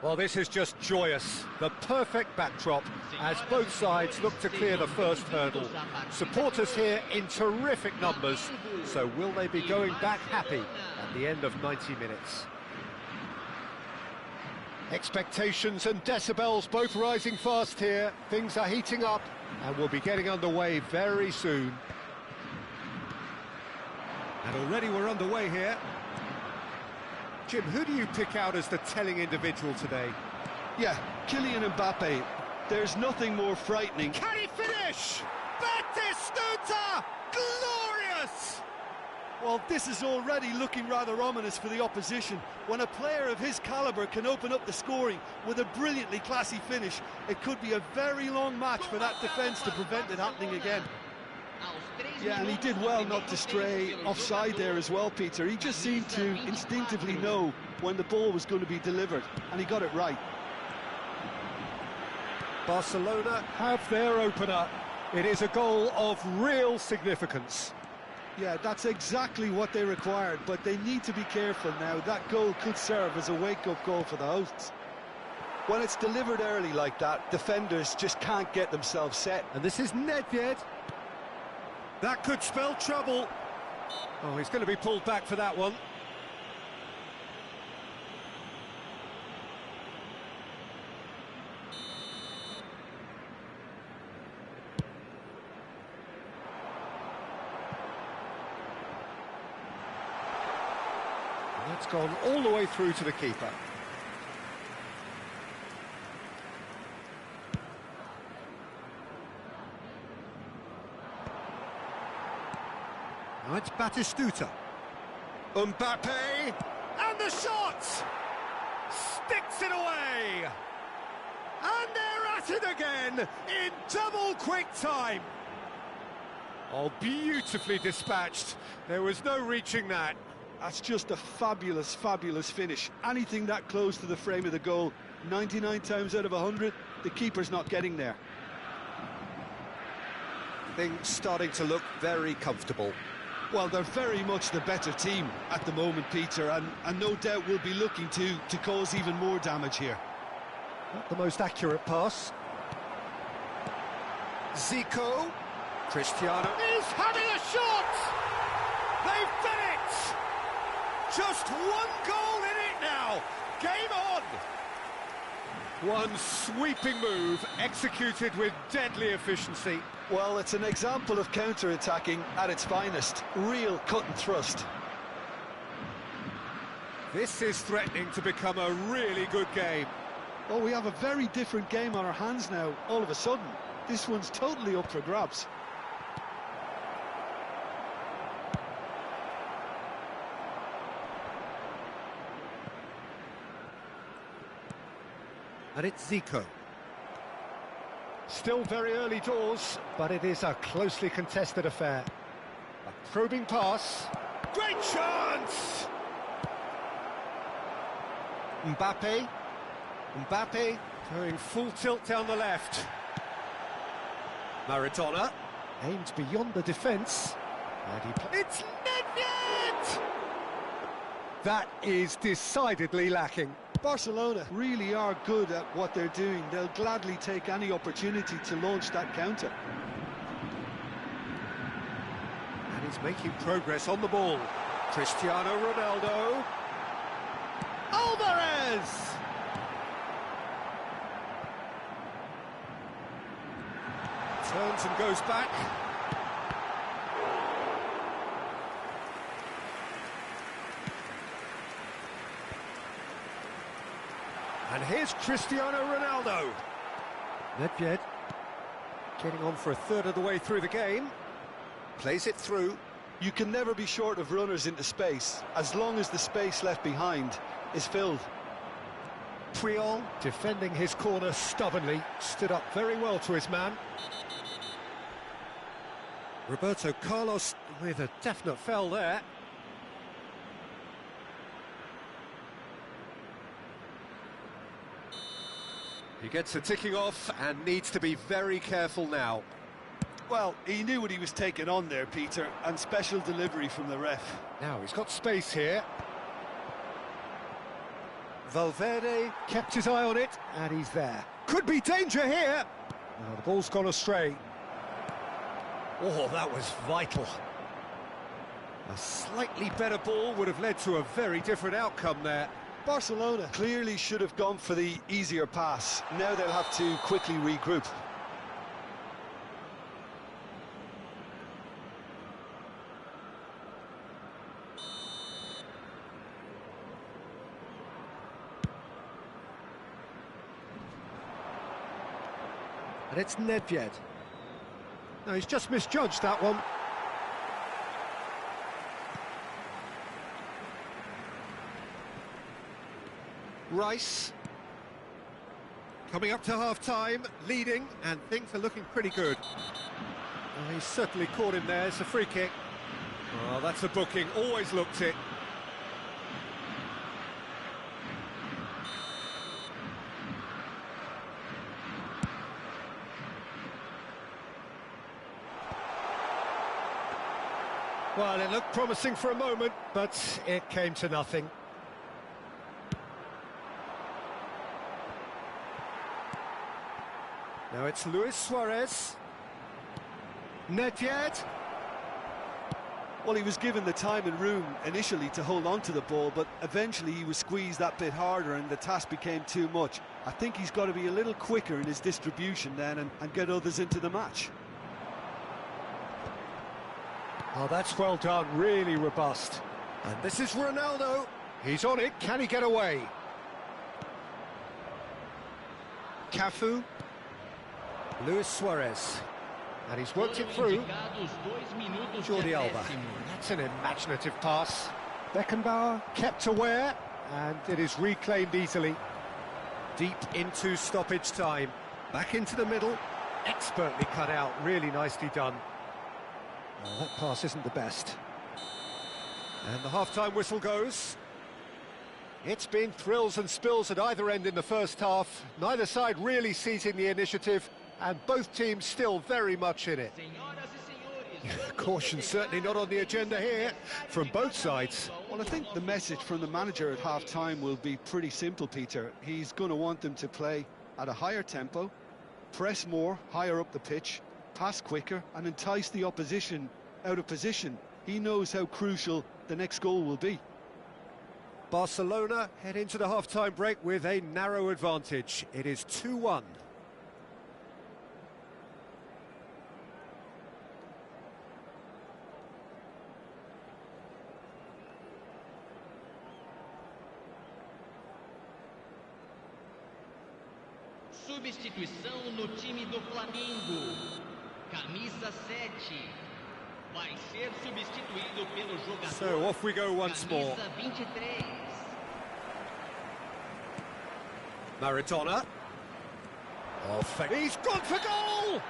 Well, this is just joyous. The perfect backdrop as both sides look to clear the first hurdle. Supporters here in terrific numbers, so will they be going back happy at the end of 90 minutes? Expectations and decibels both rising fast here. Things are heating up and we'll be getting underway very soon. And already we're underway here. Jim, who do you pick out as the telling individual today? Yeah, Kylian Mbappe. There's nothing more frightening. Can he finish? Batistuta! Glorious! Well, this is already looking rather ominous for the opposition. When a player of his calibre can open up the scoring with a brilliantly classy finish, it could be a very long match for that defence to prevent it happening again. Yeah, and he did well not to stray offside there as well, Peter. He just seemed to instinctively know when the ball was going to be delivered, and he got it right. Barcelona have their opener. It is a goal of real significance. Yeah, that's exactly what they required, but they need to be careful now. That goal could serve as a wake-up goal for the hosts. When it's delivered early like that, defenders just can't get themselves set. And this is Nedved. That could spell trouble. Oh, he's going to be pulled back for that one. And that's gone all the way through to the keeper. Now it's Batistuta. Mbappe! And the shot! Sticks it away! And they're at it again in double quick time. Oh, beautifully dispatched. There was no reaching that. That's just a fabulous, fabulous finish. Anything that close to the frame of the goal, 99 times out of 100, the keeper's not getting there. Things starting to look very comfortable. Well, they're very much the better team at the moment, Peter, and no doubt will be looking to cause even more damage here. Not the most accurate pass. Zico. Cristiano is having a shot! They've done it! Just one goal in it now! Game on! One sweeping move, executed with deadly efficiency. Well, it's an example of counter-attacking at its finest. Real cut and thrust. This is threatening to become a really good game. Well, we have a very different game on our hands now, all of a sudden. This one's totally up for grabs. And it's Zico. Still very early doors, but it is a closely contested affair. A probing pass. Great chance! Mbappe. Mbappe going full tilt down the left. Maradona aimed beyond the defence. And it's Nedved! That is decidedly lacking. Barcelona really are good at what they're doing. They'll gladly take any opportunity to launch that counter. And he's making progress on the ball. Cristiano Ronaldo. Alvarez! Turns and goes back. And here's Cristiano Ronaldo. Nedved getting on for a third of the way through the game. Plays it through. You can never be short of runners into space, as long as the space left behind is filled. Puyol defending his corner stubbornly, stood up very well to his man. Roberto Carlos with a definite foul there. He gets the ticking off and needs to be very careful now. Well, he knew what he was taking on there, Peter, and special delivery from the ref. Now he's got space here. Valverde kept his eye on it, and he's there. Could be danger here. No, the ball's gone astray. Oh, that was vital. A slightly better ball would have led to a very different outcome there. Barcelona clearly should have gone for the easier pass. Now they'll have to quickly regroup. And it's Nedved. No, he's just misjudged that one. Rice. Coming up to half-time, leading, and things are looking pretty good. Well, he's certainly caught him there. It's a free kick. Oh, that's a booking. Always looked it. Well, it looked promising for a moment, but it came to nothing. Now it's Luis Suarez. Nedved. Well, he was given the time and room initially to hold on to the ball, but eventually he was squeezed that bit harder and the task became too much. I think he's got to be a little quicker in his distribution then and get others into the match. Oh, that's well done, really robust. And this is Ronaldo. He's on it, can he get away? Cafu. Luis Suarez. And he's worked it through. Jordi Alba. That's an imaginative pass. Beckenbauer kept aware, and it is reclaimed easily. Deep into stoppage time. Back into the middle. Expertly cut out, really nicely done. Oh, that pass isn't the best. And the half-time whistle goes. It's been thrills and spills at either end in the first half. Neither side really seizing the initiative, and both teams still very much in it. Caution certainly not on the agenda here from both sides. Well, I think the message from the manager at half-time will be pretty simple, Peter. He's going to want them to play at a higher tempo, press more, higher up the pitch, pass quicker and entice the opposition out of position. He knows how crucial the next goal will be. Barcelona head into the half-time break with a narrow advantage. It is 2-1. Substituição no time do Flamengo. Camisa 7 vai ser substituído pelo jogador. So off we go once more. Camisa 23. Maradona. Oh, he's gone for goal!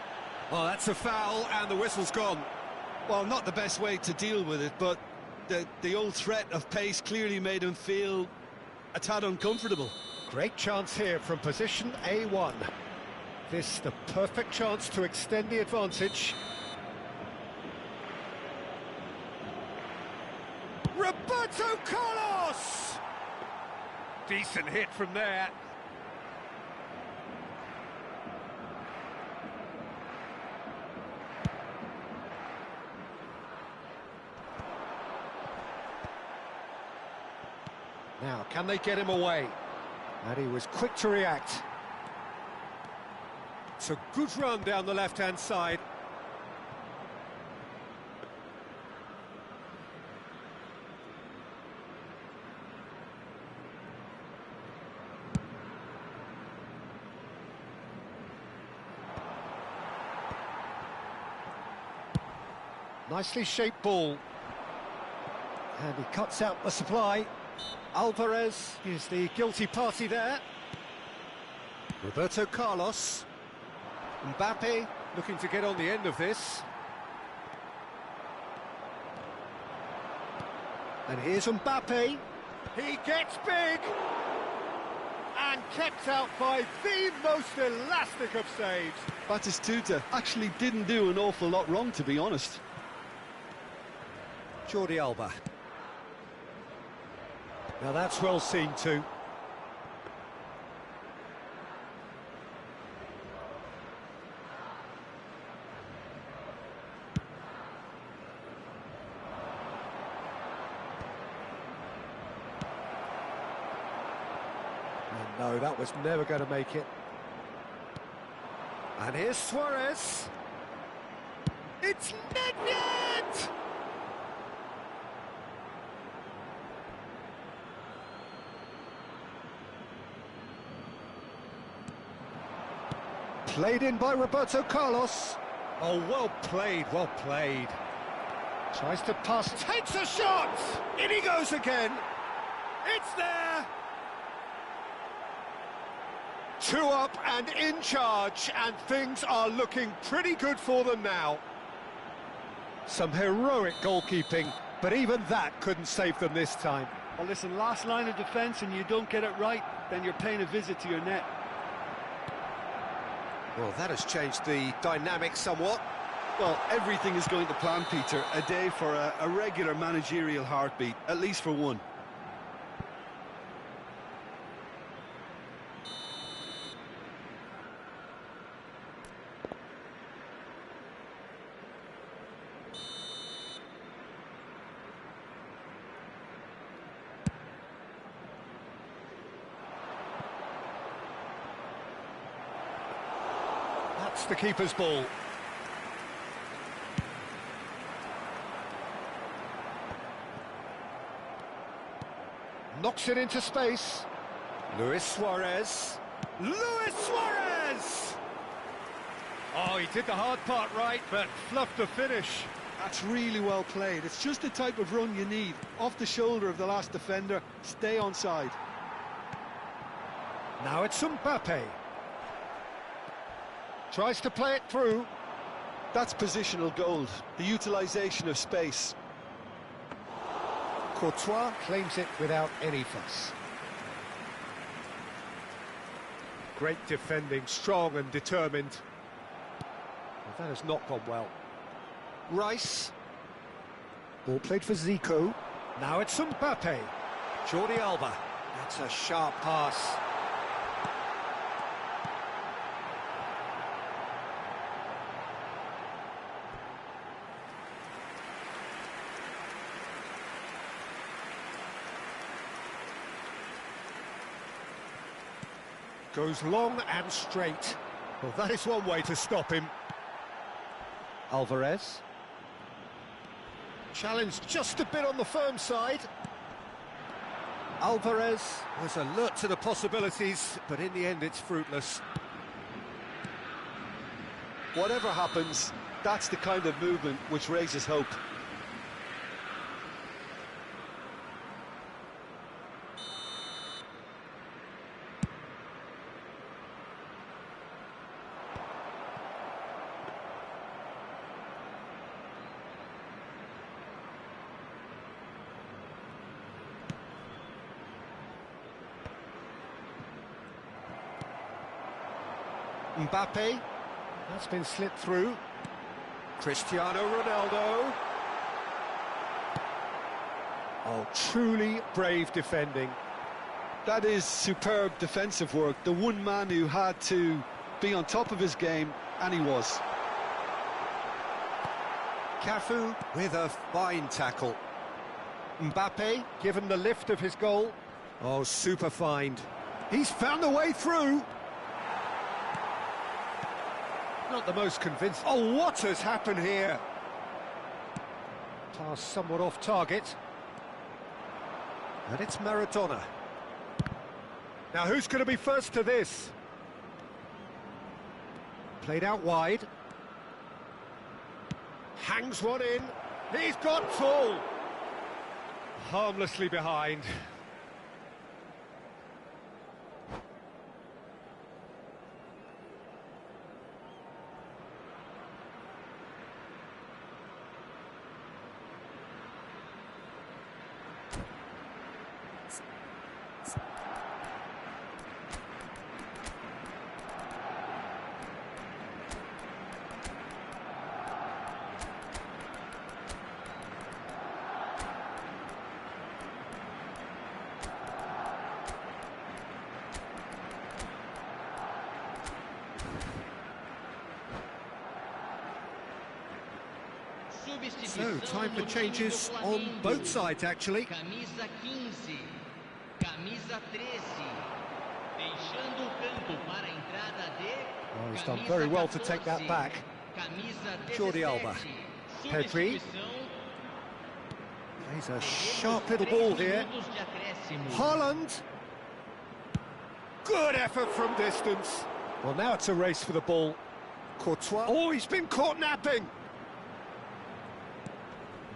Oh, that's a foul, and the whistle's gone. Well, not the best way to deal with it, but the old threat of pace clearly made him feel a tad uncomfortable. Great chance here from position A1. This the perfect chance to extend the advantage. Roberto Carlos! Decent hit from there. Now, can they get him away? And he was quick to react. It's a good run down the left-hand side. Nicely shaped ball. And he cuts out the supply. Alvarez is the guilty party there. Roberto Carlos. Mbappe looking to get on the end of this. And here's Mbappe. He gets big! And kept out by the most elastic of saves. Batistuta actually didn't do an awful lot wrong, to be honest. Jordi Alba. Now that's well seen too. No, that was never going to make it. And here's Suarez. It's Nedved! Played in by Roberto Carlos. Oh, well played, well played. Tries to pass. Takes a shot! In he goes again. It's there! 2 up and in charge, and things are looking pretty good for them now. Some heroic goalkeeping, but even that couldn't save them this time. Well, listen, last line of defence and you don't get it right, then you're paying a visit to your net. Well, that has changed the dynamic somewhat. Well, everything is going to plan, Peter. A day for a regular managerial heartbeat, at least for one. That's the keeper's ball. Knocks it into space. Luis Suarez. Luis Suarez! Oh, he did the hard part right, but fluffed the finish. That's really well played. It's just the type of run you need. Off the shoulder of the last defender, stay onside. Now it's Mbappe. Tries to play it through. That's positional gold, the utilisation of space. Courtois claims it without any fuss. Great defending, strong and determined. Well, that has not gone well. Rice. Ball played for Zico. Now it's Mbappe. Jordi Alba. That's a sharp pass. Goes long and straight. Well, that is one way to stop him. Alvarez. Challenged just a bit on the firm side. Alvarez was alert to the possibilities, but in the end it's fruitless. Whatever happens, that's the kind of movement which raises hope. Mbappe. That's been slipped through. Cristiano Ronaldo. Oh, truly brave defending. That is superb defensive work. The one man who had to be on top of his game, and he was. Cafu with a fine tackle. Mbappe given the lift of his goal. Oh, super find. He's found a way through. Not the most convincing. Oh, what has happened here? Pass somewhat off target. And it's Maradona. Now who's going to be first to this? Played out wide. Hangs one in. He's got full. Harmlessly behind. So, time for changes on both sides, actually. Camisa 15, camisa 13. fechando o campo para a entrada de Oh, he's done very well to take that back. Camisa Jordi 17, Alba. Pedri. substituição, Plays a sharp little ball here. minutos de acréscimo. Haaland. Good effort from distance. Well, now it's a race for the ball. Courtois. Oh, he's been caught napping.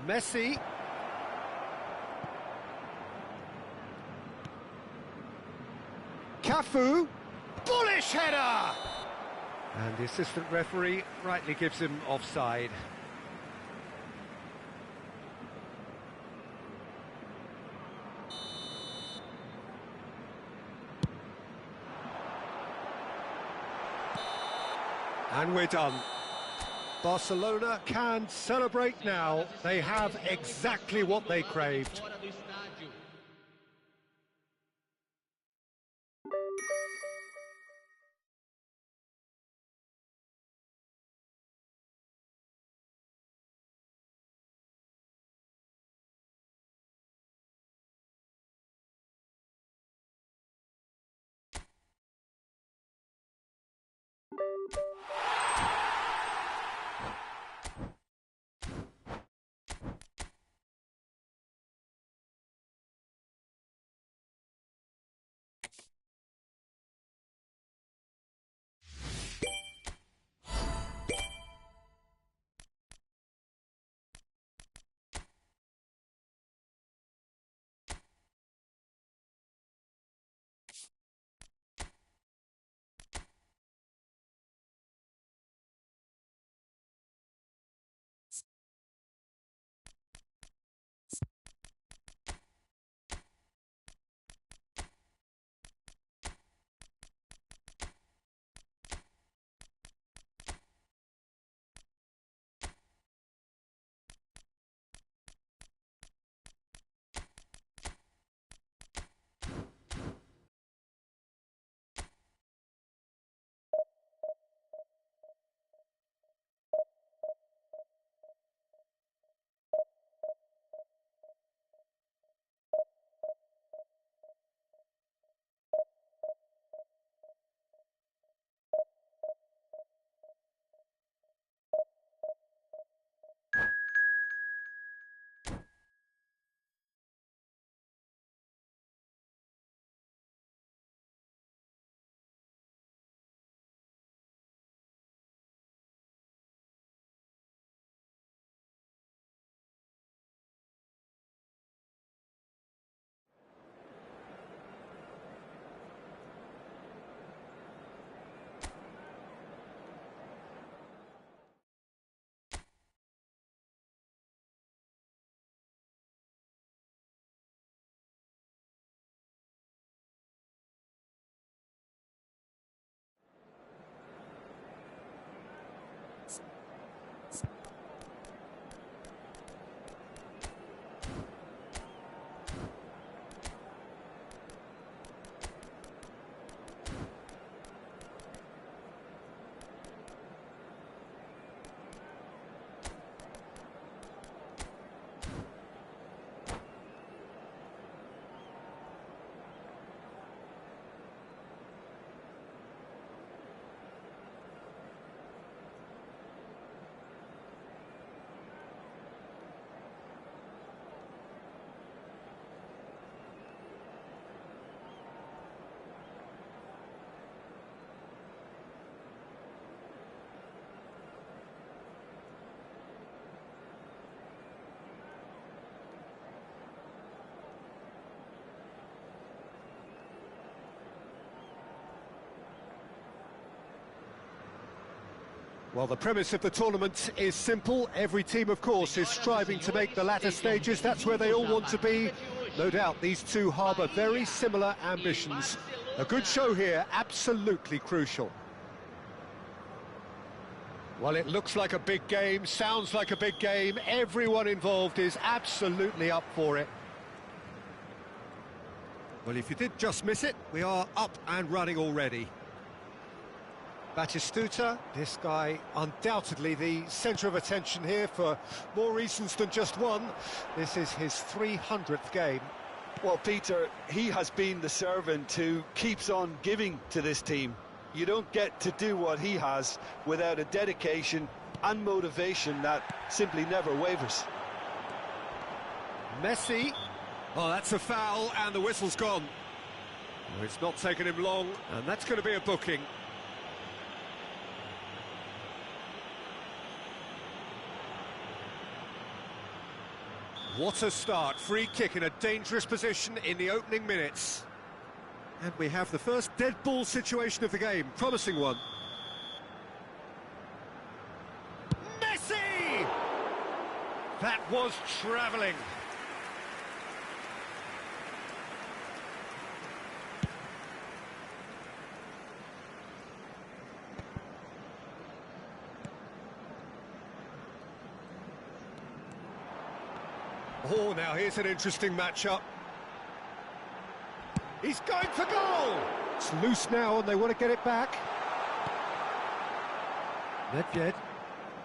Messi. Cafu. Bullish header! And the assistant referee rightly gives him offside. And we're done. Barcelona can celebrate now. They have exactly what they craved. Fora do estádio. Well, the premise of the tournament is simple. Every team, of course, is striving to make the latter stages. That's where they all want to be. No doubt these two harbour very similar ambitions. A good show here, absolutely crucial. Well, it looks like a big game, sounds like a big game. Everyone involved is absolutely up for it. Well, if you did just miss it, we are up and running already. Batistuta, this guy undoubtedly the centre of attention here for more reasons than just one. This is his 300th game. Well, Peter, he has been the servant who keeps on giving to this team. You don't get to do what he has without a dedication and motivation that simply never wavers. Messi. Oh, that's a foul, and the whistle's gone. Well, it's not taken him long, and that's going to be a booking. What a start. Free kick in a dangerous position in the opening minutes. And we have the first dead ball situation of the game. Promising one. Messi! That was travelling. Oh, now here's an interesting matchup. He's going for goal! It's loose now and they want to get it back. Nedved.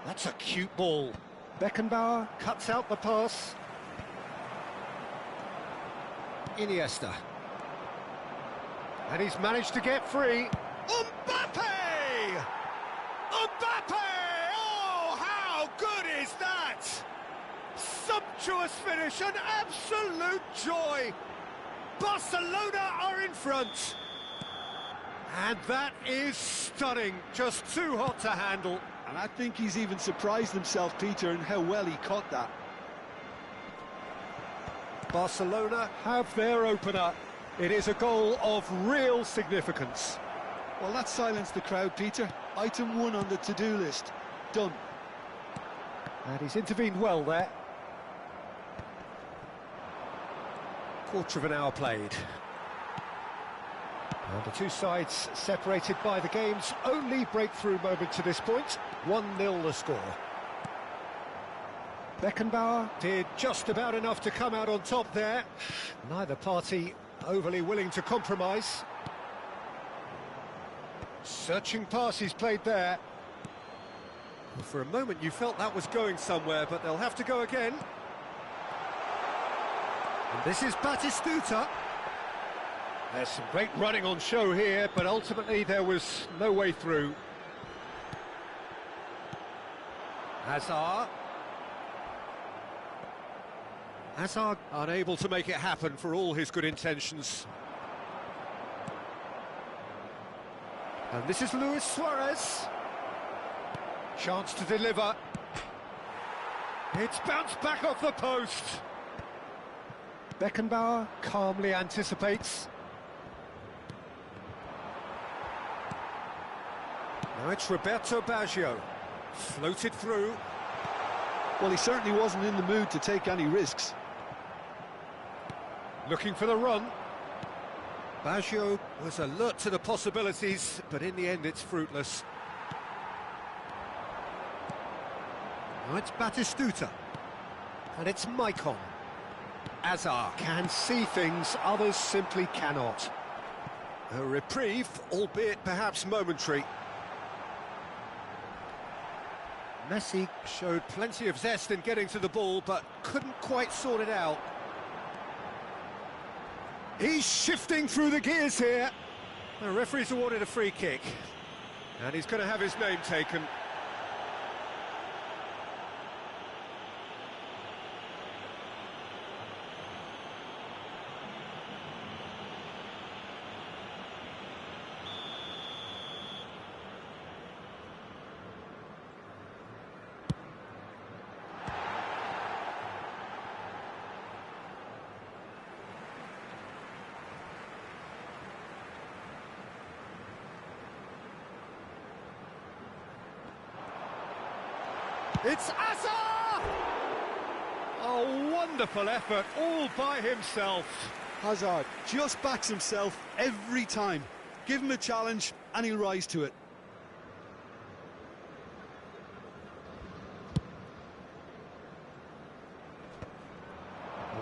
That's a cute ball. Beckenbauer cuts out the pass. Iniesta. And he's managed to get free. Mbappe! Mbappe! Oh, how good is that? Sumptuous finish, an absolute joy. Barcelona are in front. And that is stunning, just too hot to handle. And I think he's even surprised himself, Peter, in how well he caught that. Barcelona have their opener. It is a goal of real significance. Well, that silenced the crowd, Peter. Item 1 on the to-do list. Done. And he's intervened well there. Quarter of an hour played. And the two sides separated by the game's only breakthrough moment to this point. 1-0 the score. Beckenbauer did just about enough to come out on top there. Neither party overly willing to compromise. Searching pass he's played there. For a moment you felt that was going somewhere, but they'll have to go again. And this is Batistuta. There's some great running on show here, but ultimately there was no way through. Hazard. Hazard unable to make it happen for all his good intentions. And this is Luis Suarez. Chance to deliver. It's bounced back off the post. Beckenbauer calmly anticipates. Now it's Roberto Baggio. Floated through. Well, he certainly wasn't in the mood to take any risks. Looking for the run. Baggio was alert to the possibilities, but in the end it's fruitless. Now it's Batistuta. And it's Maicon. Hazard can see things others simply cannot. A reprieve, albeit perhaps momentary. Messi showed plenty of zest in getting to the ball, but couldn't quite sort it out. He's shifting through the gears here. The referee's awarded a free kick, and he's going to have his name taken. It's Hazard! A wonderful effort, all by himself. Hazard just backs himself every time. Give him a challenge and he'll rise to it.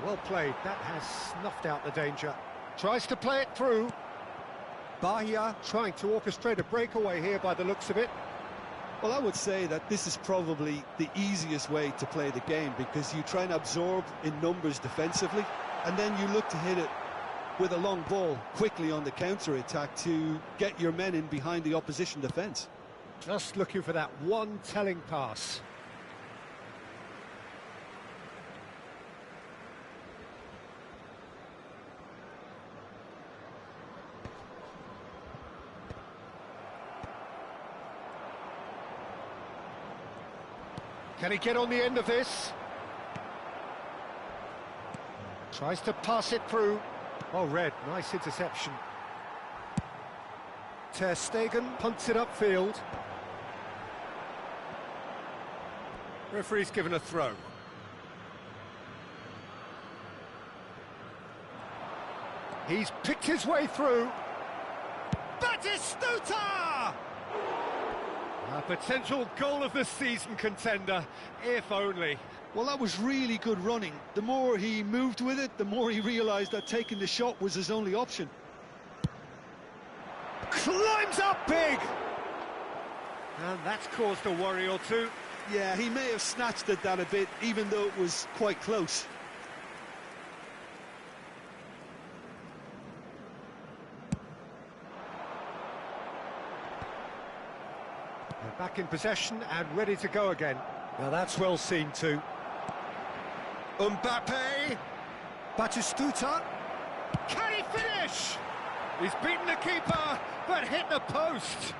Well played, that has snuffed out the danger. Tries to play it through. Bahia trying to orchestrate a breakaway here by the looks of it. Well, I would say that this is probably the easiest way to play the game, because you try and absorb in numbers defensively, and then you look to hit it with a long ball quickly on the counter-attack to get your men in behind the opposition defence. Just looking for that one telling pass. Can he get on the end of this? Tries to pass it through. Oh, Red, nice interception. Ter Stegen punts it upfield. Referee's given a throw. He's picked his way through. Batistuta! A potential goal of the season contender, if only. Well, that was really good running. The more he moved with it, the more he realised that taking the shot was his only option. Climbs up big! And that's caused a worry or two. Yeah, he may have snatched at that a bit, even though it was quite close. They're back in possession and ready to go again. Now that's well seen too. Mbappe! Batistuta! Can he finish? He's beaten the keeper, but hit the post.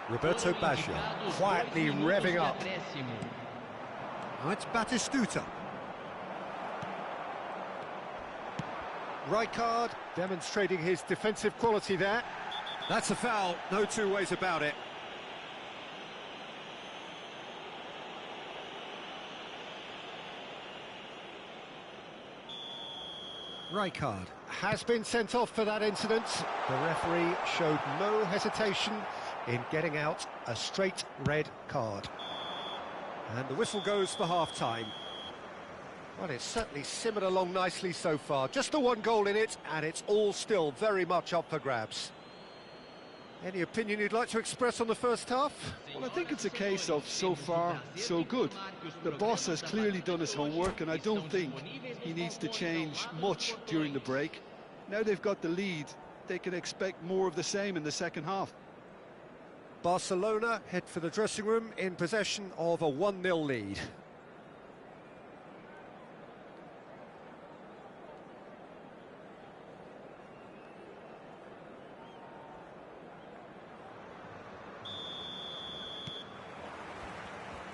Roberto Baggio quietly revving up. Now it's Batistuta. Rijkaard demonstrating his defensive quality there. That's a foul, no two ways about it. Rijkaard has been sent off for that incident. The referee showed no hesitation in getting out a straight red card. And the whistle goes for half-time. Well, it's certainly simmered along nicely so far. Just the one goal in it, and it's all still very much up for grabs. Any opinion you'd like to express on the first half? Well, I think it's a case of so far, so good. The boss has clearly done his homework, and I don't think he needs to change much during the break. Now they've got the lead, they can expect more of the same in the second half. Barcelona head for the dressing room in possession of a 1-0 lead.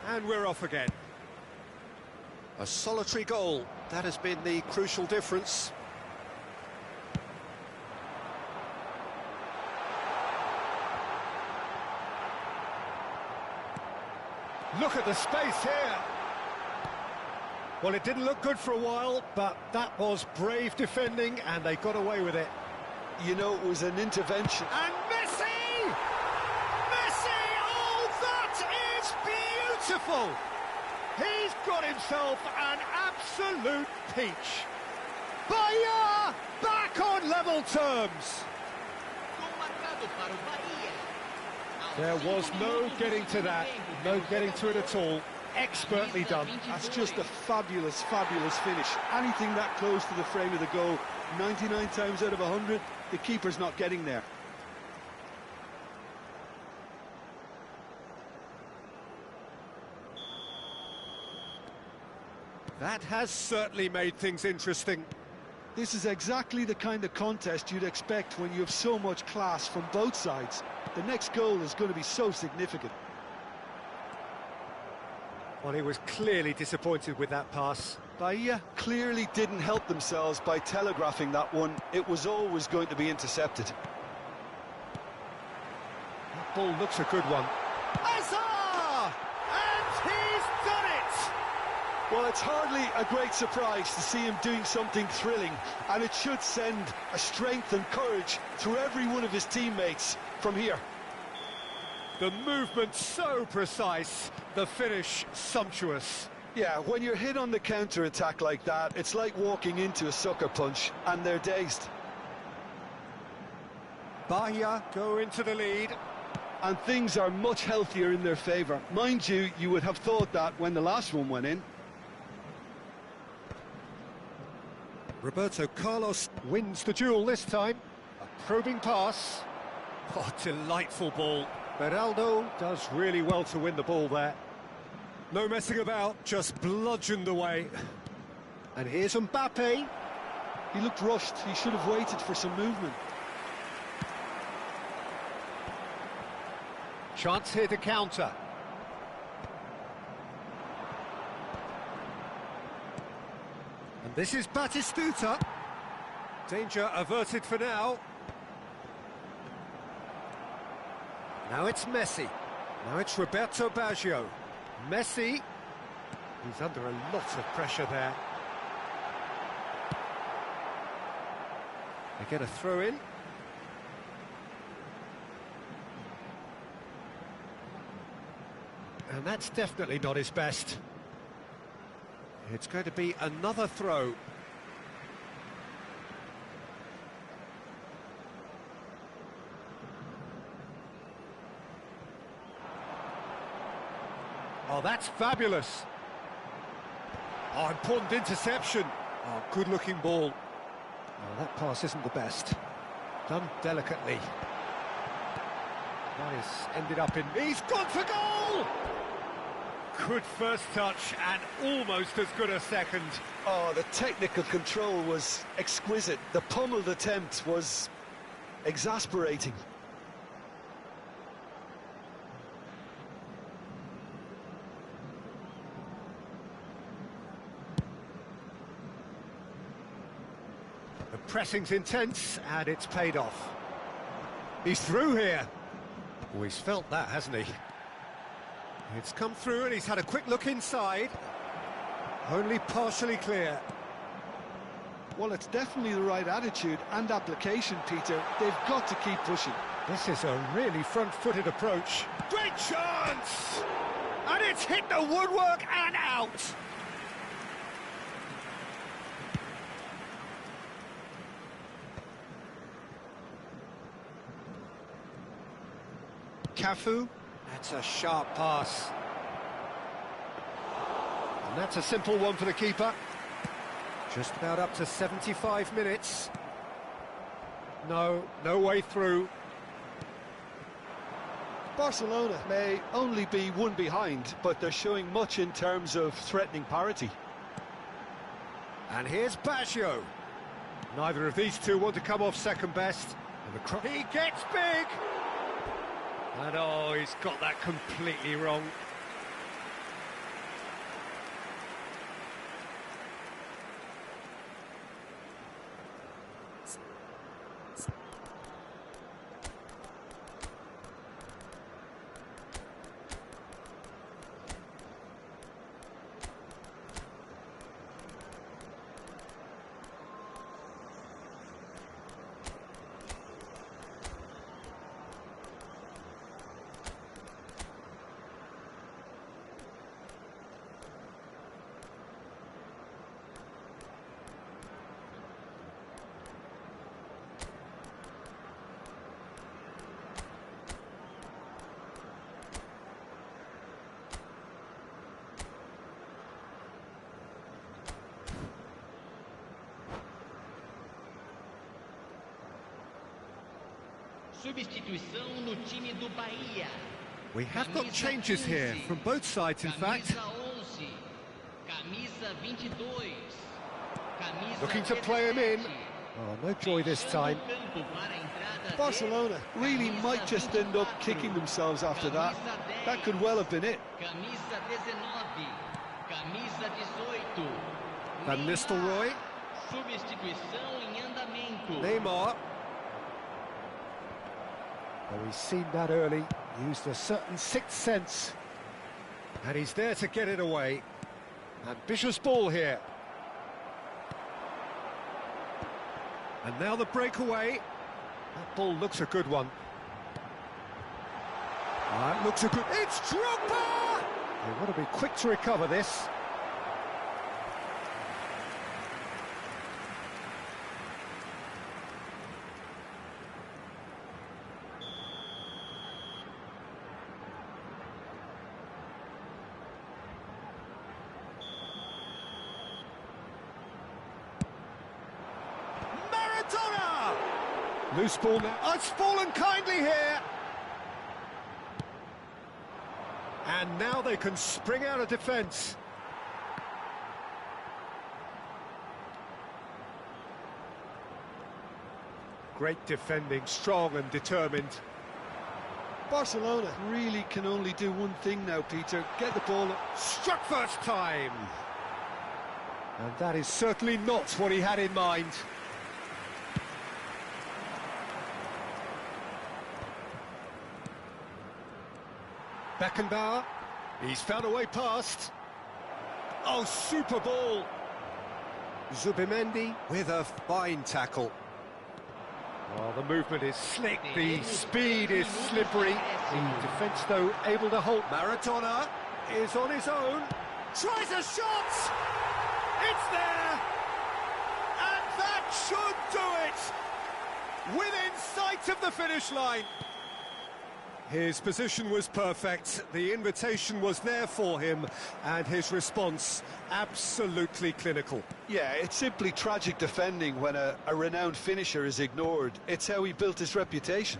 And we're off again. A solitary goal, that has been the crucial difference. Look at the space here. Well, it didn't look good for a while, but that was brave defending, and they got away with it. You know, it was an intervention. And Messi! Messi! Oh, that is beautiful! He's got himself an absolute peach. Bahia back on level terms. There was no getting to that, no getting to it at all. Expertly done. That's just a fabulous, fabulous finish. Anything that close to the frame of the goal, 99 times out of 100, the keeper's not getting there. That has certainly made things interesting. This is exactly the kind of contest you'd expect when you have so much class from both sides. The next goal is going to be so significant. Well, he was clearly disappointed with that pass. Bahia clearly didn't help themselves by telegraphing that one. It was always going to be intercepted. That ball looks a good one. Azar! And he's done it! Well, it's hardly a great surprise to see him doing something thrilling, and it should send a strength and courage through every one of his teammates from here. The movement so precise, the finish sumptuous. Yeah, when you're hit on the counter-attack like that, it's like walking into a sucker punch, and they're dazed. Bahia go into the lead. And things are much healthier in their favour. Mind you, you would have thought that when the last one went in. Roberto Carlos wins the duel this time. A probing pass. Oh, delightful ball. Beraldo does really well to win the ball there. No messing about, just bludgeoned away. And here's Mbappe. He looked rushed. He should have waited for some movement. Chance here to counter. And this is Batistuta. Danger averted for now. Now it's Messi. Now it's Roberto Baggio. Messi. He's under a lot of pressure there. They get a throw in. And that's definitely not his best. It's going to be another throw. Oh, that's fabulous. Oh, important interception. Oh, good-looking ball. Oh, that pass isn't the best. Done delicately. That is ended up in... He's gone for goal! Good first touch and almost as good a second. Oh, the technical control was exquisite. The pummeled attempt was exasperating. The pressing's intense and it's paid off. He's through here. Oh, he's felt that, hasn't he? It's come through and he's had a quick look inside. Only partially clear. Well, it's definitely the right attitude and application, Peter. They've got to keep pushing. This is a really front-footed approach. Great chance! And it's hit the woodwork and out! Cafu, that's a sharp pass. And that's a simple one for the keeper. Just about up to 75 minutes. No way through. Barcelona may only be one behind, but they're showing much in terms of threatening parity. And here's Baggio. Neither of these two want to come off second best. And he gets big! And oh, he's got that completely wrong. Substituição no time do Bahia. We have got changes here from both sides, in fact. Camisa 11, camisa 22, camisa Looking to play him in. 17. Oh, no joy this time. Barcelona really might just end up kicking themselves after that. That could well have been it. Camisa 19, camisa 18. Van Nistelrooy. Substituição em andamento. Neymar. Oh, he's seen that early, used a certain sixth sense. And he's there to get it away. Ambitious ball here. And now the breakaway. That ball looks a good one. That looks a good... It's Drogba! They want to be quick to recover this. Loose ball now. Oh, it's fallen kindly here. And now they can spring out of defence. Great defending, strong and determined. Barcelona really can only do one thing now, Peter. Get the ball up. Struck first time. And that is certainly not what he had in mind. Beckenbauer. He's found a way past. Oh, super ball. Zubimendi with a fine tackle. Well, the movement is slick, the speed is slippery. The defence, though, able to hold. Maradona is on his own. Tries a shot! It's there! And that should do it! Within sight of the finish line. His position was perfect, the invitation was there for him, and his response absolutely clinical. Yeah, it's simply tragic defending when a renowned finisher is ignored. It's how he built his reputation.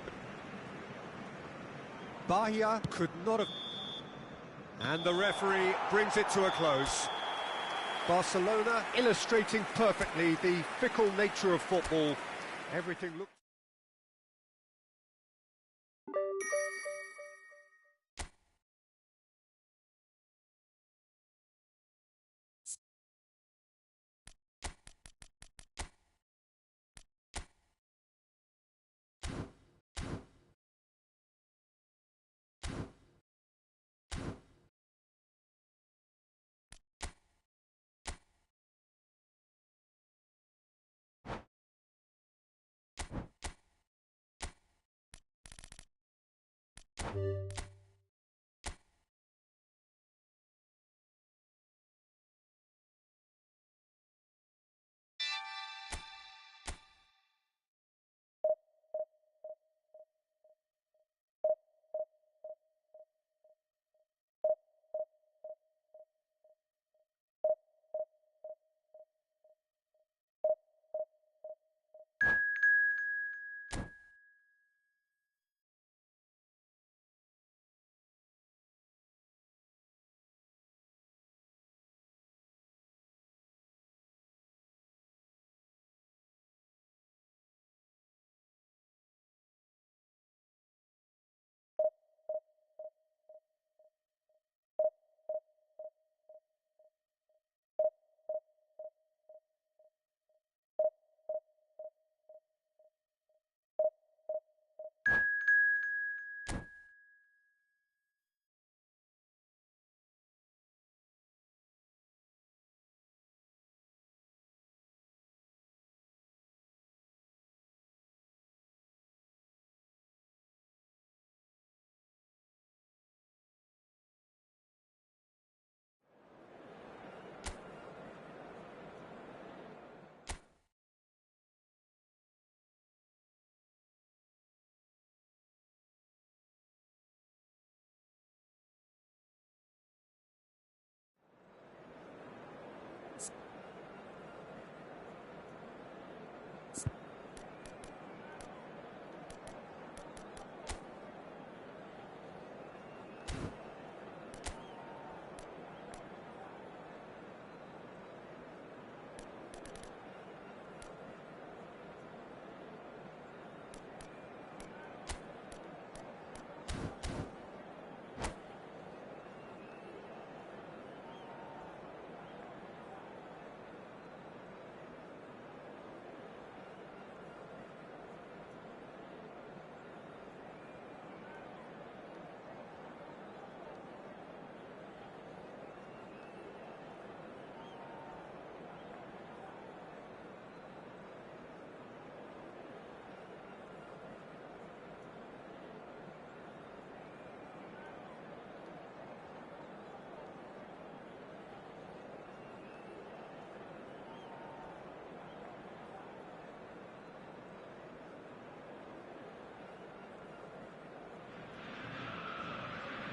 Bahia could not have... And the referee brings it to a close. Barcelona illustrating perfectly the fickle nature of football. Everything looked...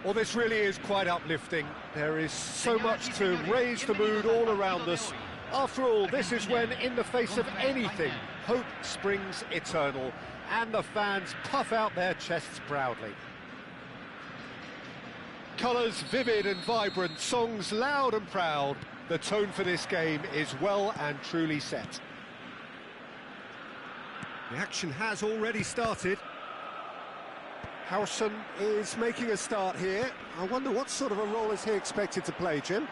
Well, this really is quite uplifting. There is so much to raise the mood all around us. After all, this is when, in the face of anything, hope springs eternal, and the fans puff out their chests proudly. Colours vivid and vibrant, songs loud and proud. The tone for this game is well and truly set. The action has already started. Howson is making a start here. I wonder what sort of a role is he expected to play, Jim?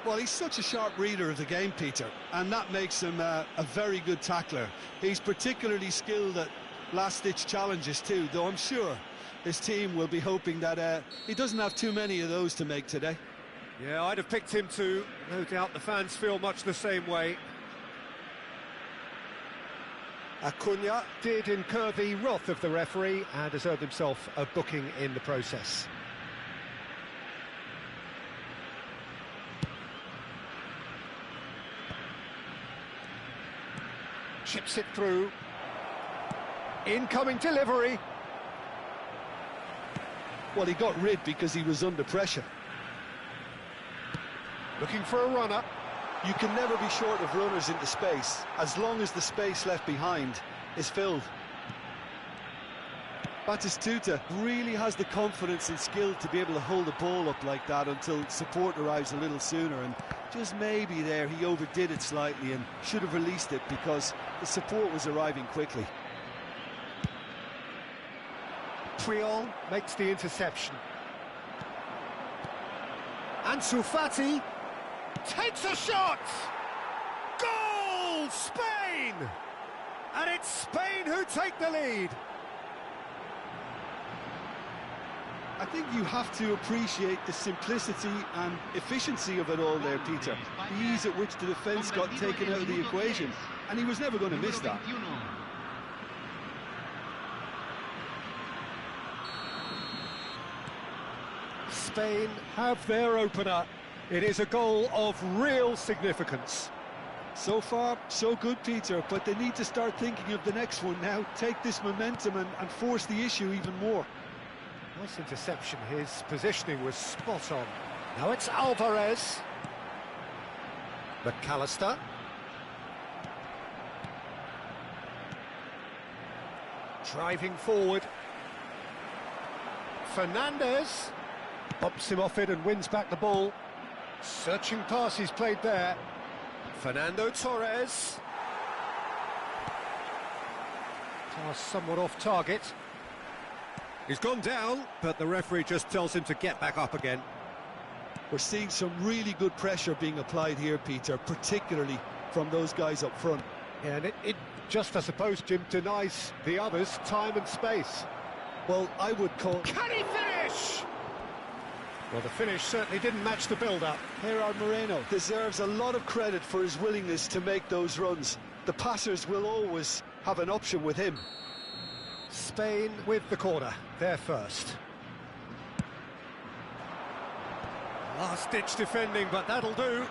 Well, he's such a sharp reader of the game, Peter, and that makes him a very good tackler. He's particularly skilled at last-ditch challenges too, though I'm sure his team will be hoping that he doesn't have too many of those to make today. Yeah, I'd have picked him too. No doubt the fans feel much the same way. Acuna did incur the wrath of the referee and has earned himself a booking in the process. Chips it through. Incoming delivery. Well, he got rid because he was under pressure. Looking for a runner. You can never be short of runners into space, as long as the space left behind is filled. Batistuta really has the confidence and skill to be able to hold the ball up like that until support arrives a little sooner, and just maybe there he overdid it slightly and should have released it because the support was arriving quickly. Puyol makes the interception. Ansu Fati takes a shot! Goal! Spain! And it's Spain who take the lead. I think you have to appreciate the simplicity and efficiency of it all there, Peter. The ease at which the defence got taken out of the equation, and he was never going to miss that. Spain have their opener. It is a goal of real significance. So far, so good, Peter, but they need to start thinking of the next one now. Take this momentum and force the issue even more. Nice interception. His positioning was spot on. Now it's Alvarez. McAllister. Driving forward. Fernandez. Bumps him off it and wins back the ball. Searching pass he's played there. Fernando Torres. Pass somewhat off target. He's gone down, but the referee just tells him to get back up again. We're seeing some really good pressure being applied here, Peter, particularly from those guys up front. Yeah, and it just, I suppose, Jim, denies the others time and space. Well, I would call... Can he finish? Well, the finish certainly didn't match the build-up. Gerard Moreno deserves a lot of credit for his willingness to make those runs. The passers will always have an option with him. Spain with the corner, they're first. Last-ditch defending, but that'll do.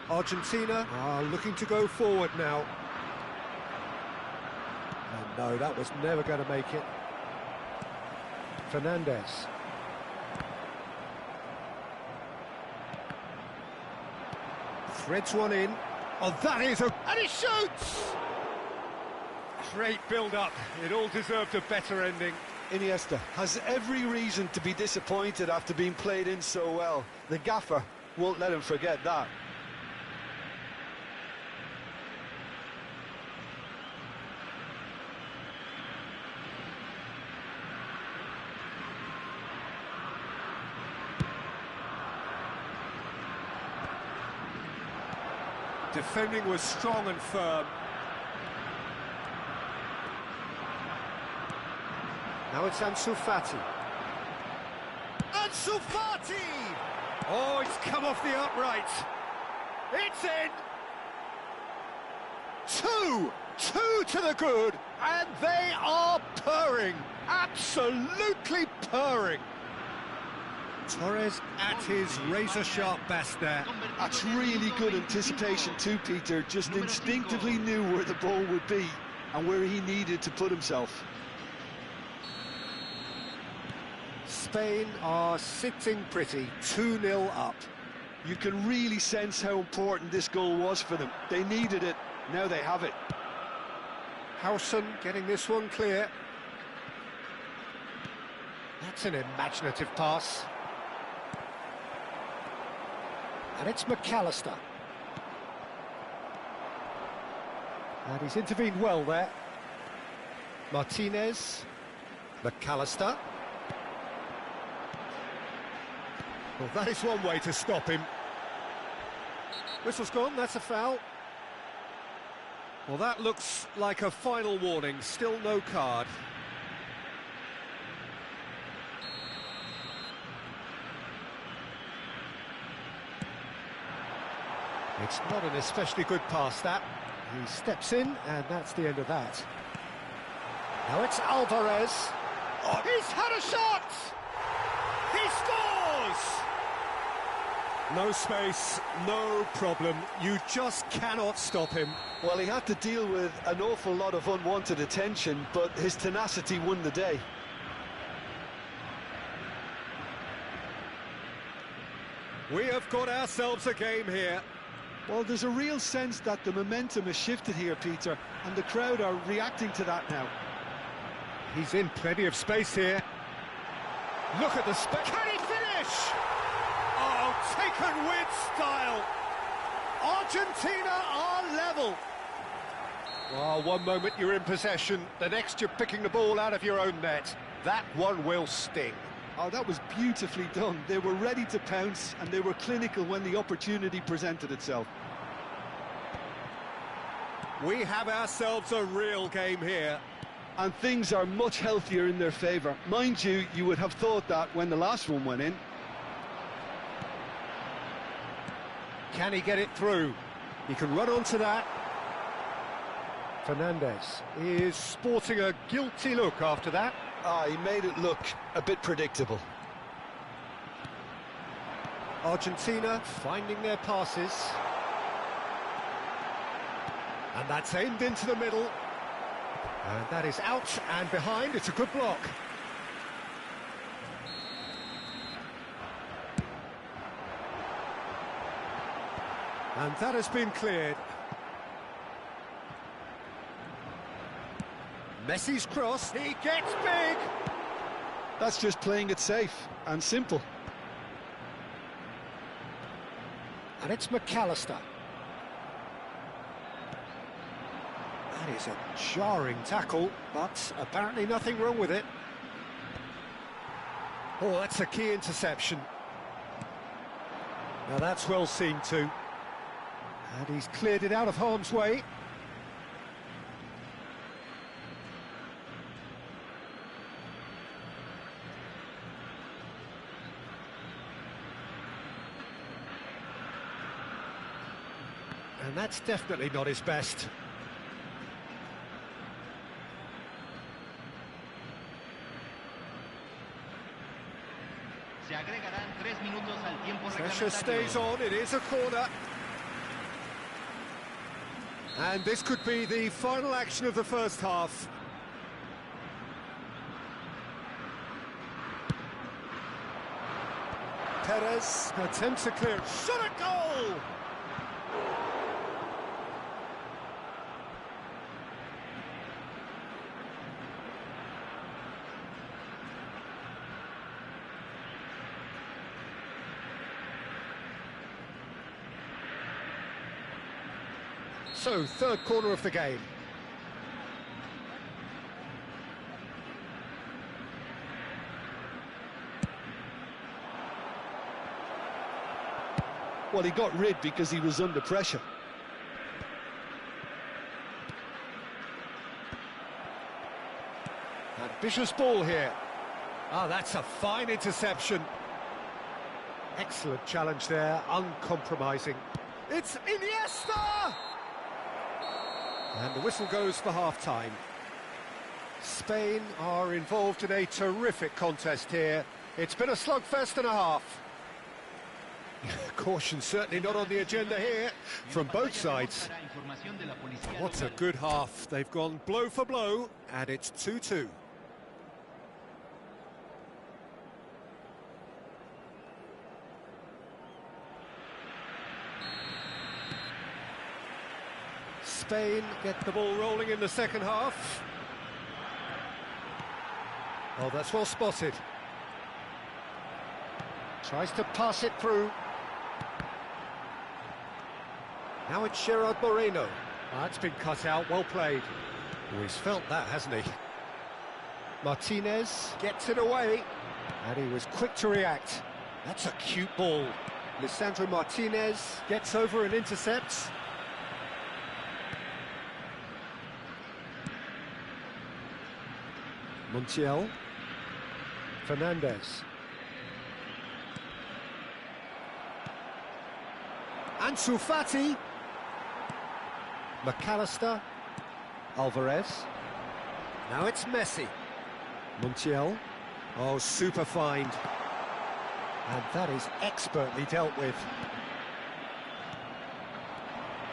Argentina are looking to go forward now. And no, that was never going to make it. Fernandez. Threads one in. Oh, that is a... And he shoots! Great build-up. It all deserved a better ending. Iniesta has every reason to be disappointed after being played in so well. The gaffer won't let him forget that. Defending was strong and firm. Now it's Ansu Fati. Ansu Fati! Oh, it's come off the upright. It's in! Two to the good, and they are purring, absolutely purring. Torres at his razor-sharp best there. That's really good anticipation too, Peter. Just instinctively knew where the ball would be and where he needed to put himself. Spain are sitting pretty, 2-0 up. You can really sense how important this goal was for them. They needed it, now they have it. Howson getting this one clear. That's an imaginative pass. And it's McAllister. And he's intervened well there. Martinez. McAllister. Well, that is one way to stop him. Whistle's gone, that's a foul. Well, that looks like a final warning, still no card. It's not an especially good pass, that. He steps in, and that's the end of that. Now it's Alvarez. Oh, he's had a shot! He scores! No space, no problem. You just cannot stop him. Well, he had to deal with an awful lot of unwanted attention, but his tenacity won the day. We have got ourselves a game here. Well, there's a real sense that the momentum has shifted here, Peter, and the crowd are reacting to that now. He's in plenty of space here. Look at the space. Can he finish? Oh, taken with style. Argentina are level. Well, one moment you're in possession, the next you're picking the ball out of your own net. That one will sting. Oh, that was beautifully done. They were ready to pounce, and they were clinical when the opportunity presented itself. We have ourselves a real game here. And things are much healthier in their favour. Mind you, you would have thought that when the last one went in. Can he get it through? He can run onto that. Fernandez is sporting a guilty look after that. Ah, he made it look a bit predictable. Argentina finding their passes. And that's aimed into the middle. And that is out and behind. It's a good block. And that has been cleared. Messi's cross, he gets big! That's just playing it safe and simple. And it's McAllister. That is a jarring tackle, but apparently nothing wrong with it. Oh, that's a key interception. Now that's well seen too. And he's cleared it out of harm's way. And that's definitely not his best. Se agregarán 3 minutos al tiempo Pressure reglamentario. stays on, it is a corner. And this could be the final action of the first half. Perez attempts a clear. Shot a goal! So, third corner of the game. Well, he got rid because he was under pressure. Ambitious ball here. Ah, that's a fine interception. Excellent challenge there, uncompromising. It's Iniesta! And the whistle goes for half-time. Spain are involved in a terrific contest here. It's been a slugfest and a half. Caution certainly not on the agenda here from both sides. What a good half. They've gone blow for blow, and it's 2-2. Spain get the ball rolling in the second half. Oh, that's well spotted. Tries to pass it through. Now it's Gerard Moreno. That's been cut out, well played. Oh, he's felt that, hasn't he? Martinez gets it away, and he was quick to react. That's a cute ball. Lisandro Martinez gets over and intercepts. Montiel. Fernandez. Ansu Fati. McAllister. Alvarez. Now it's Messi. Montiel. Oh, super find. And that is expertly dealt with.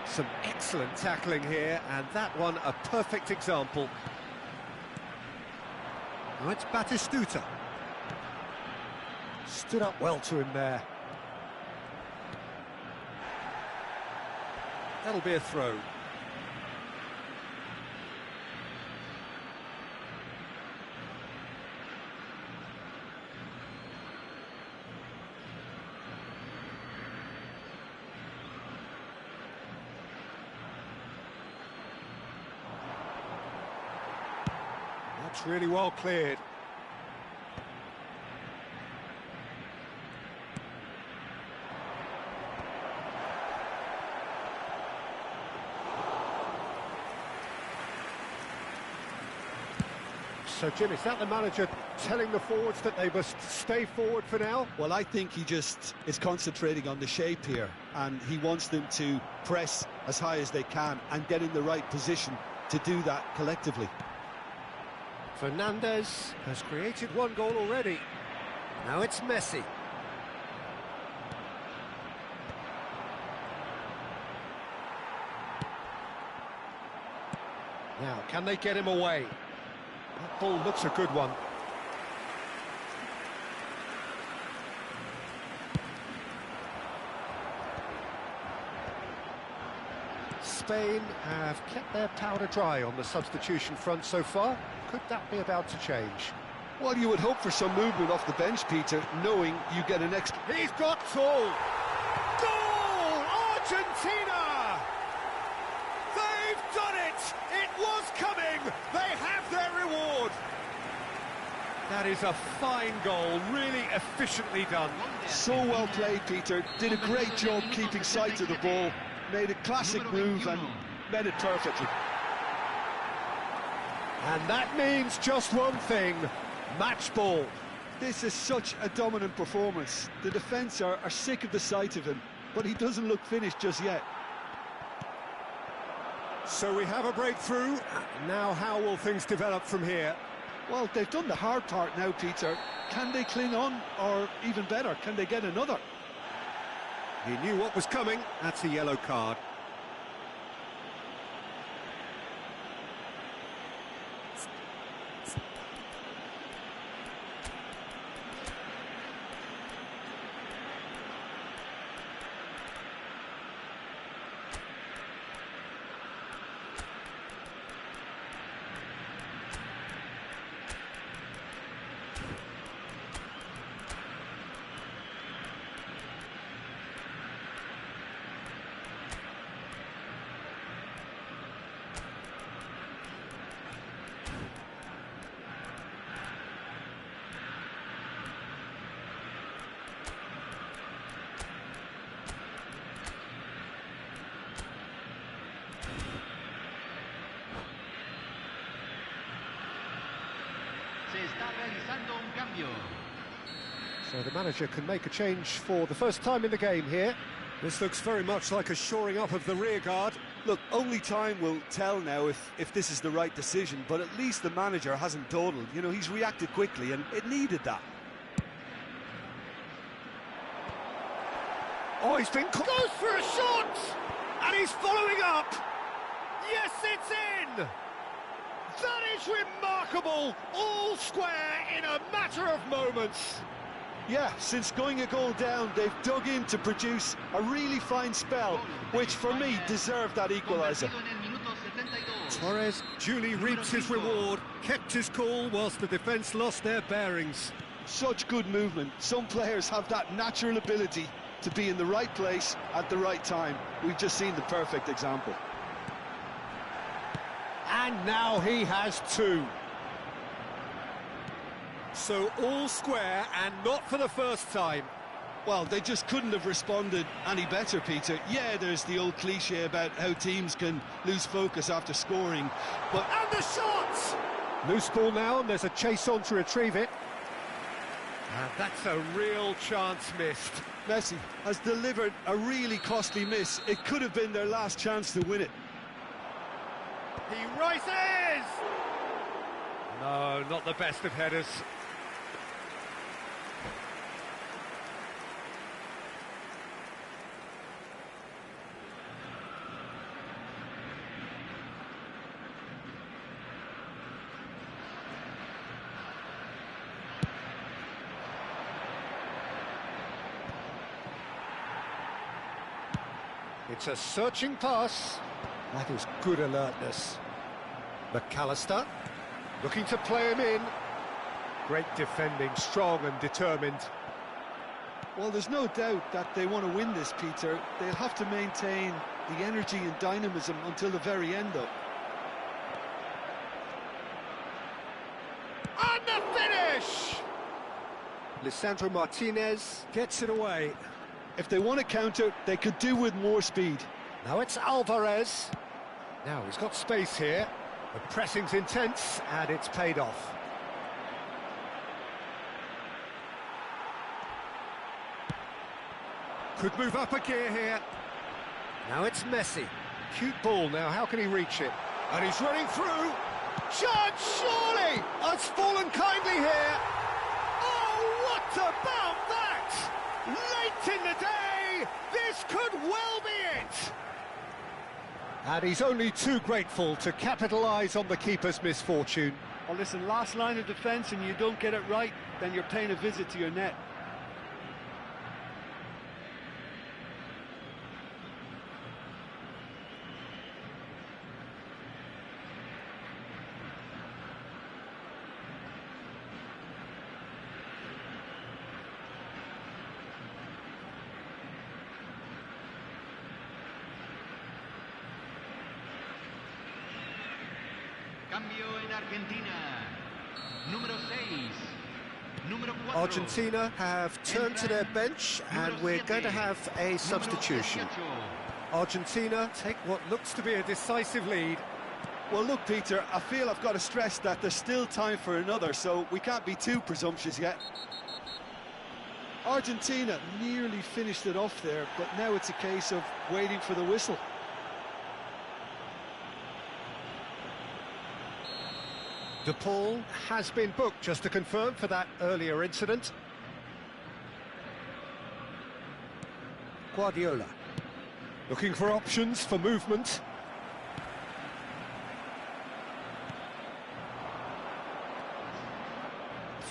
Some excellent tackling here, and that one a perfect example. Now it's Batistuta. Stood up well to him there. That'll be a throw. That's really well cleared. So, Jim, is that the manager telling the forwards that they must stay forward for now? Well, I think he just is concentrating on the shape here, and he wants them to press as high as they can and get in the right position to do that collectively. Fernandez has created one goal already. Now it's Messi. Now, can they get him away? That ball looks a good one. Spain have kept their powder dry on the substitution front so far. Could that be about to change? Well, you would hope for some movement off the bench, Peter, knowing you get an extra... He's got goal! Goal! Argentina! They've done it! It was coming! They have their reward! That is a fine goal, really efficiently done. So well played, Peter. Did a great job keeping sight of the ball. Made a classic move and met it perfectly. And that means just one thing, match ball. This is such a dominant performance. The defence are sick of the sight of him, but he doesn't look finished just yet. So we have a breakthrough. Now how will things develop from here? Well, they've done the hard part now, Peter. Can they cling on, or even better, can they get another? He knew what was coming. That's a yellow card. Se está realizando un cambio. So the manager can make a change for the first time in the game here. This looks very much like a shoring up of the rear guard. Look, only time will tell now if this is the right decision, but at least the manager hasn't dawdled. You know, he's reacted quickly, and it needed that. Oh, he's been... Goes for a shot! And he's following up! Yes, it's in! That is remarkable! All square in a matter of moments! Yeah, since going a goal down, they've dug in to produce a really fine spell, which for me deserved that equaliser. Convertido en el minuto Torres duly reaps his reward, kept his cool whilst the defence lost their bearings. Such good movement. Some players have that natural ability to be in the right place at the right time. We've just seen the perfect example. And now he has two. So all square, and not for the first time. Well, they just couldn't have responded any better, Peter. Yeah, there's the old cliche about how teams can lose focus after scoring, but... And the shot! Loose ball now, and there's a chase on to retrieve it. And that's a real chance missed. Messi has delivered a really costly miss. It could have been their last chance to win it. He rises! No, not the best of headers. It's a searching pass. That is good alertness. McAllister, looking to play him in. Great defending, strong and determined. Well, there's no doubt that they want to win this, Peter. They'll have to maintain the energy and dynamism until the very end, though. And the finish! Lisandro Martinez gets it away. If they want to counter, they could do with more speed. Now it's Alvarez. Now he's got space here. The pressing's intense, and it's paid off. Could move up a gear here. Now it's Messi. Cute ball now, how can he reach it? And he's running through. Chance, surely! Has fallen kindly here. Oh, what about that? Late in the day, this could well be it! And he's only too grateful to capitalise on the keeper's misfortune. Well, listen, last line of defence and you don't get it right, then you're paying a visit to your net. Cambio en Argentina. Número 6. Número 4. Argentina have turned to their bench and we're going to have a substitution. Argentina take what looks to be a decisive lead. Well, look, Peter, I feel I've got to stress that there's still time for another, so we can't be too presumptuous yet. Argentina nearly finished it off there, but now it's a case of waiting for the whistle. De Paul has been booked, just to confirm, for that earlier incident. Guardiola looking for options for movement.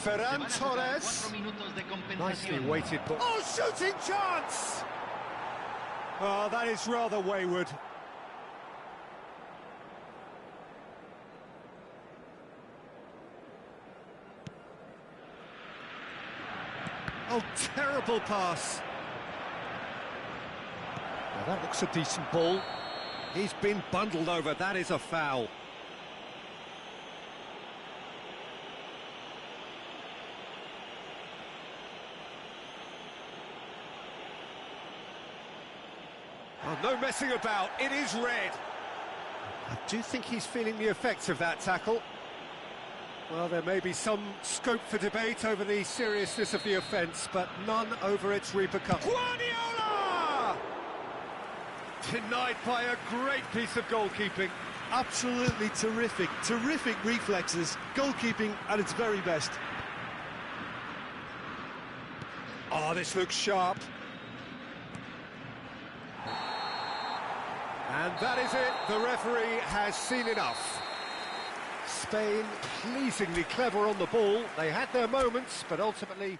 Ferran Torres. Nicely weighted, but... Oh, shooting chance! Oh, that is rather wayward. Oh, terrible pass. Now that looks a decent ball. He's been bundled over, that is a foul. Oh, no messing about, it is red. I do think he's feeling the effects of that tackle. Well, there may be some scope for debate over the seriousness of the offence, but none over its repercussions. Guardiola! Denied by a great piece of goalkeeping. Absolutely terrific, terrific reflexes, goalkeeping at its very best. Oh, this looks sharp. And that is it, the referee has seen enough. Spain pleasingly clever on the ball. They had their moments, but ultimately